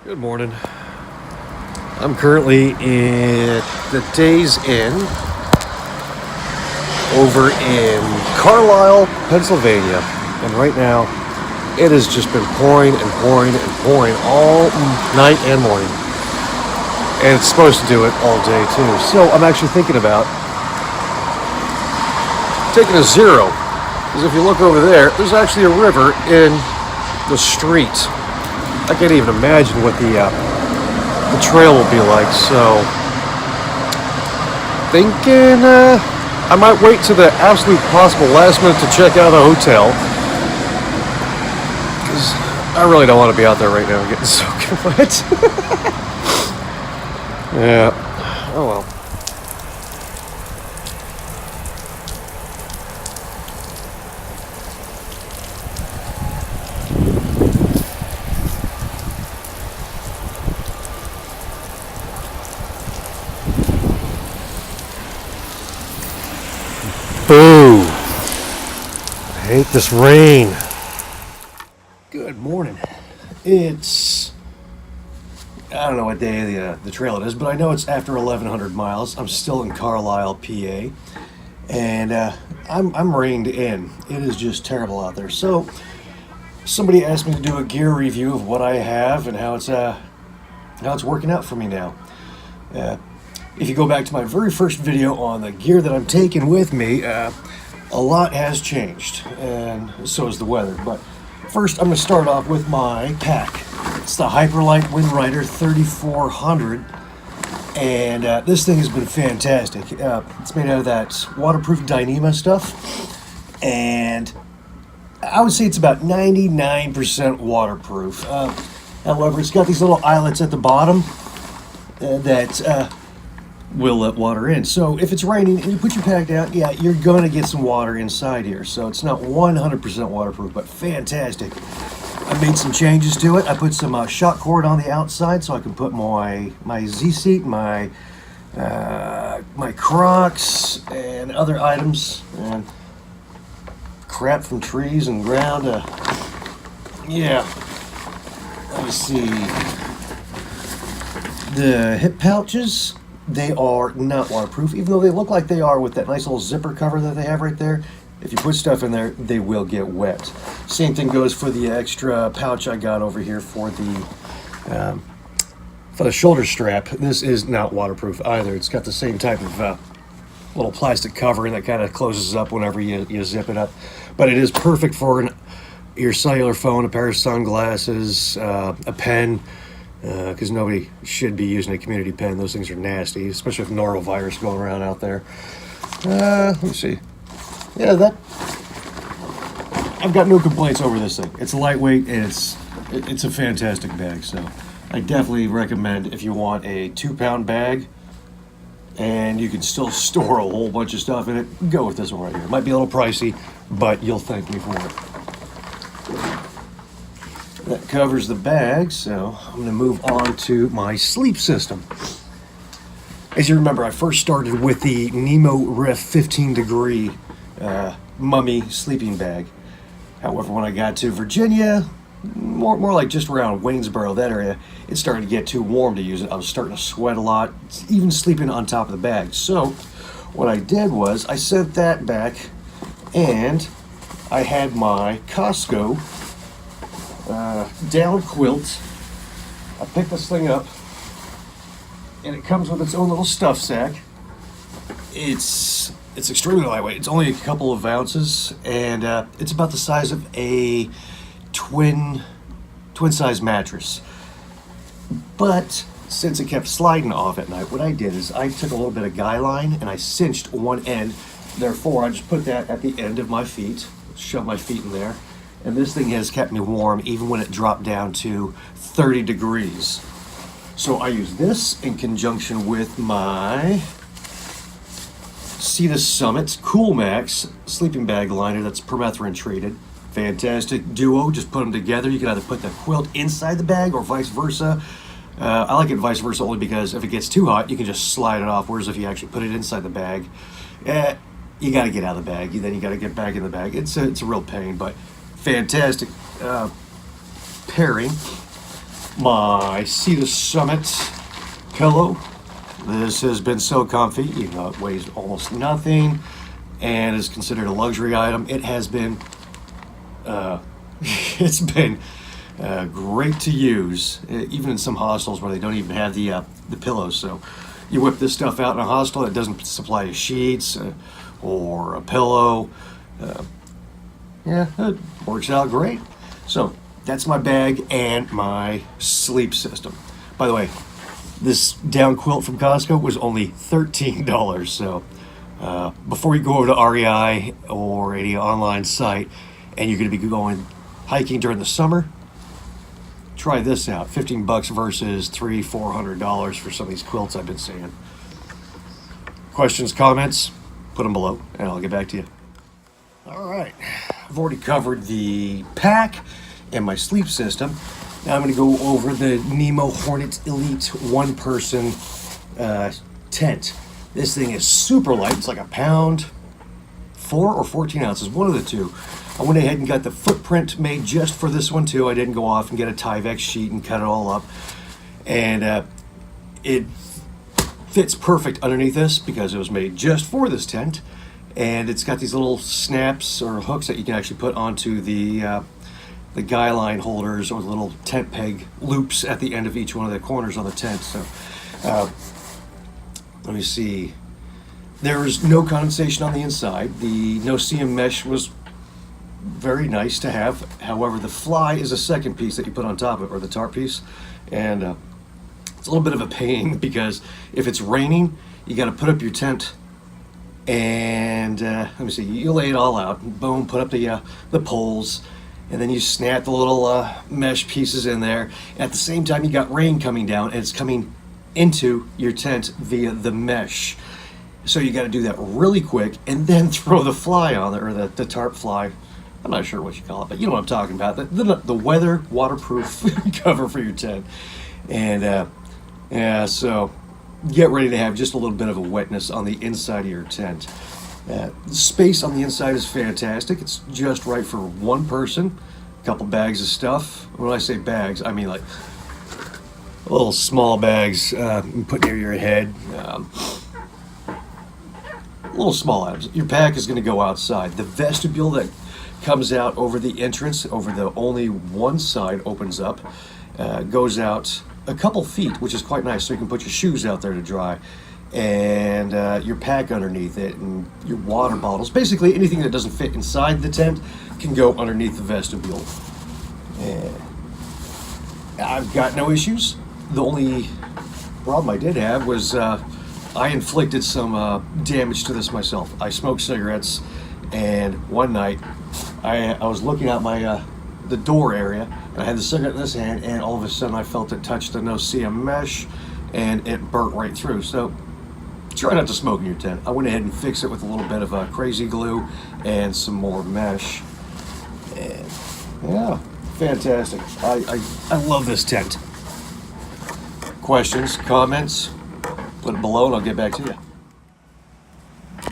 Good morning. I'm currently at the Days Inn over in Carlisle, Pennsylvania. And right now, it has just been pouring and pouring and pouring all night and morning. And it's supposed to do it all day too. So I'm actually thinking about taking a zero. Because if you look over there, there's actually a river in the street. I can't even imagine what the trail will be like. So, thinking I might wait to the absolute possible last minute to check out a hotel, because I really don't want to be out there right now getting soaking wet. Yeah. Oh well. Boo! I hate this rain. Good morning. It's, I don't know what day the trail it is, but I know it's after 1,100 miles. I'm still in Carlisle, PA, and I'm reined in. It is just terrible out there. So somebody asked me to do a gear review of what I have and how it's working out for me now. If you go back to my very first video on the gear that I'm taking with me, a lot has changed, and so has the weather. But first, I'm going to start off with my pack. It's the Hyperlight Windrider 3400, and this thing has been fantastic. It's made out of that waterproof Dyneema stuff, and I would say it's about 99% waterproof. However, it's got these little eyelets at the bottom that will let water in. So if it's raining and you put your pack down, yeah, you're going to get some water inside here. So it's not 100% waterproof, but fantastic. I made some changes to it. I put some shock cord on the outside so I can put my Z-seat, my Crocs, and other items, and crap from trees and ground. Yeah. Let me see. The hip pouches, they are not waterproof, even though they look like they are with that nice little zipper cover that they have right there. If you put stuff in there, they will get wet. Same thing goes for the extra pouch I got over here for the shoulder strap. This is not waterproof either. It's got the same type of little plastic covering that kind of closes up whenever you zip it up. But it is perfect for your cellular phone, a pair of sunglasses, a pen, because nobody should be using a community pen. Those things are nasty, especially with norovirus going around out there. Let me see. Yeah, I've got no complaints over this thing. It's lightweight and it's a fantastic bag. So I definitely recommend, if you want a 2-pound bag and you can still store a whole bunch of stuff in it, go with this one right here. It might be a little pricey, but you'll thank me for it. That covers the bag, so I'm going to move on to my sleep system. As you remember, I first started with the Nemo Riff 15 degree mummy sleeping bag. However, when I got to Virginia, more like just around Waynesboro, that area, it started to get too warm to use it. I was starting to sweat a lot, even sleeping on top of the bag. So what I did was I sent that back, and I had my Costco down quilt. I picked this thing up, and it comes with its own little stuff sack. It's extremely lightweight. It's only a couple of ounces, and it's about the size of a twin size mattress. But since it kept sliding off at night, what I did is I took a little bit of guy line and I cinched one end. Therefore, I just put that at the end of my feet, shove my feet in there. And this thing has kept me warm even when it dropped down to 30 degrees. So I use this in conjunction with my Cetus Summit Cool Max sleeping bag liner that's permethrin treated. Fantastic duo, just put them together. You can either put the quilt inside the bag or vice versa. I like it vice versa only because if it gets too hot, you can just slide it off. Whereas if you actually put it inside the bag, you got to get out of the bag. Then you got to get back in the bag. It's a real pain, but fantastic pairing. my Sea to Summit pillow. This has been so comfy, even though it weighs almost nothing and is considered a luxury item. It has been, it's been great to use, even in some hostels where they don't even have the pillows. So you whip this stuff out in a hostel that doesn't supply you sheets or a pillow. Yeah, it works out great. So that's my bag and my sleep system. By the way, this down quilt from Costco was only $13. So before you go over to REI or any online site and you're going to be going hiking during the summer, try this out. $15 versus $300-400 for some of these quilts I've been seeing. Questions, comments, put them below and I'll get back to you. All right, I've already covered the pack and my sleep system. Now I'm going to go over the Nemo Hornet Elite one-person tent. This thing is super light. It's like a pound, 4 or 14 ounces, one of the two. I went ahead and got the footprint made just for this one too. I didn't go off and get a Tyvek sheet and cut it all up. And it fits perfect underneath this because it was made just for this tent. And it's got these little snaps or hooks that you can actually put onto the guy line holders or the little tent peg loops at the end of each one of the corners on the tent. So let me see. There's no condensation on the inside. The no-seam mesh was very nice to have. However, the fly is a second piece that you put on top of it, or the tarp piece. And it's a little bit of a pain because if it's raining, you got to put up your tent and let me see, you lay it all out, boom, put up the poles, and then you snap the little mesh pieces in there. At the same time, you got rain coming down, and it's coming into your tent via the mesh. So you got to do that really quick, and then throw the fly on there, or the tarp fly. I'm not sure what you call it, but you know what I'm talking about. The weather waterproof cover for your tent. And yeah, so get ready to have just a little bit of a wetness on the inside of your tent. The space on the inside is fantastic. It's just right for one person. A couple bags of stuff. When I say bags, I mean like little small bags you put near your head. Little small items. Your pack is going to go outside. The vestibule that comes out over the entrance, over the only one side opens up, goes out a couple feet, which is quite nice. So you can put your shoes out there to dry, and your pack underneath it, and your water bottles. Basically, anything that doesn't fit inside the tent can go underneath the vestibule. And I've got no issues. The only problem I did have was I inflicted some damage to this myself. I smoked cigarettes, and one night I was looking out my the door area, and I had the cigarette in this hand, and all of a sudden I felt it touch the no-seam mesh, and it burnt right through. So try not to smoke in your tent. I went ahead and fixed it with a little bit of crazy glue and some more mesh. And yeah, fantastic. I love this tent. Questions, comments, put it below and I'll get back to you.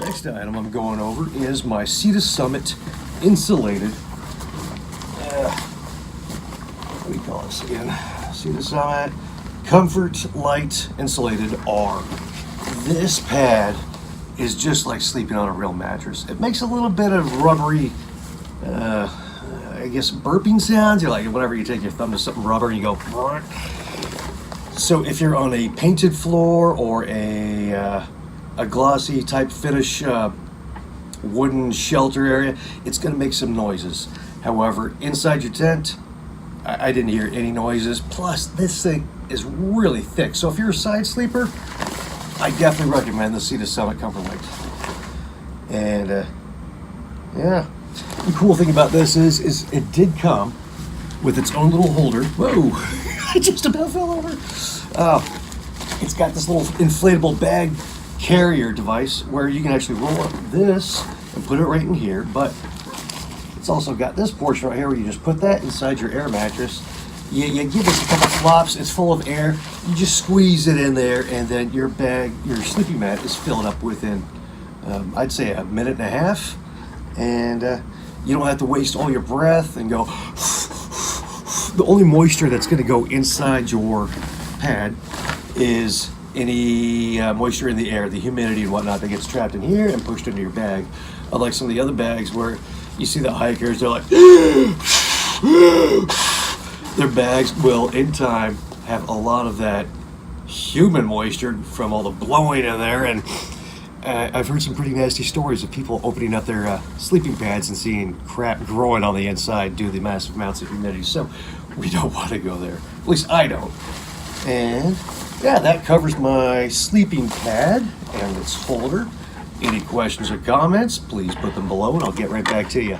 Next item I'm going over is my Sea to Summit insulated, what do you call this again? Sea to Summit Comfort Light Insulated R. This pad is just like sleeping on a real mattress. It makes a little bit of rubbery, I guess, burping sounds. You're like, whenever you take your thumb to something rubber and you go, "Brrr." So if you're on a painted floor or a glossy type finish wooden shelter area, it's going to make some noises. However, inside your tent, I didn't hear any noises. Plus, this thing is really thick. So if you're a side sleeper, I definitely recommend the Sea to Summit Comfort Light. And yeah, the cool thing about this is it did come with its own little holder. Whoa, I just about fell over. It's got this little inflatable bag carrier device where you can actually roll up this and put it right in here, but it's also got this portion right here where you just put that inside your air mattress. You give it a couple flops, it's full of air, you just squeeze it in there, and then your bag, your sleeping mat is filled up within, I'd say, a minute and a half, and you don't have to waste all your breath and go the only moisture that's going to go inside your pad is any moisture in the air, the humidity and whatnot that gets trapped in here and pushed into your bag. Unlike some of the other bags where you see the hikers, they're like, their bags will, in time, have a lot of that human moisture from all the blowing in there. And I've heard some pretty nasty stories of people opening up their sleeping pads and seeing crap growing on the inside due to the massive amounts of humidity. So we don't want to go there. At least I don't. And yeah, that covers my sleeping pad and its holder. Any questions or comments, please put them below and I'll get right back to you.